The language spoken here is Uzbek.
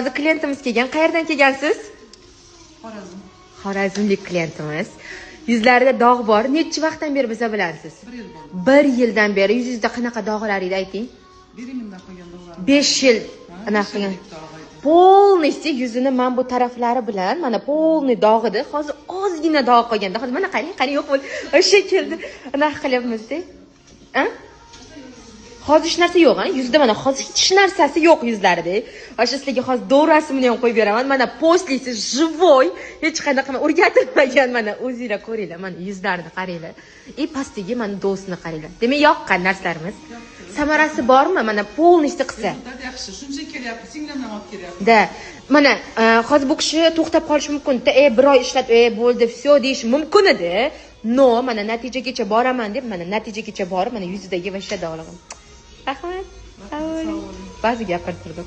Hozir klientimiz kelgan. Qayerdan kelgansiz? Xorazm. Xorazmlik klientimiz. Yuzlarida dog' bor. Necha vaqtdan beri biza bilansiz? 1 yil bo'ldi. 1 yildan beri yuzingizda qanaqa dog'lar edi ayting? 1 yildan qolgan dog'lar. 5 yil anaqa qilgan. Polnisi yuzini men bu taraflari bilan mana polni dog' edi. Hozir ozgina dog' qolganda. Hozir mana qarang yo'q bo'ldi. O'sha keldi. Anaqa qilyapmiz-da. Ha? Hozir hech narsa yo'q, yuzda mana hozir hech narsasi yo'q yuzlarida. O'sha sizlarga hozir do'rasini ham qo'yib beraman. Mana postlisi живой, hech qanaqa o'rgatilmagan mana o'zingizlar ko'ringlar. Mana yuzlarini qaranglar. Pastiga mana dosini qaranglar. Demak, yoqqan narsalarimiz. Samarasi bormi? Mana polnisi qilsa. Yaxshi, shuncha kelyapti, singlimdan olib kelyapti. Da, mana hozir bu kishi to'xtab qolishi mumkin-da. Bir oy ishlab, bo'ldi, всё deyish mumkin edi. No, mana natijagacha boraman deb, mana natijagacha borib, mana yuzidagi va shada olaman. Rahmat. Ba'zi gapirtirdim.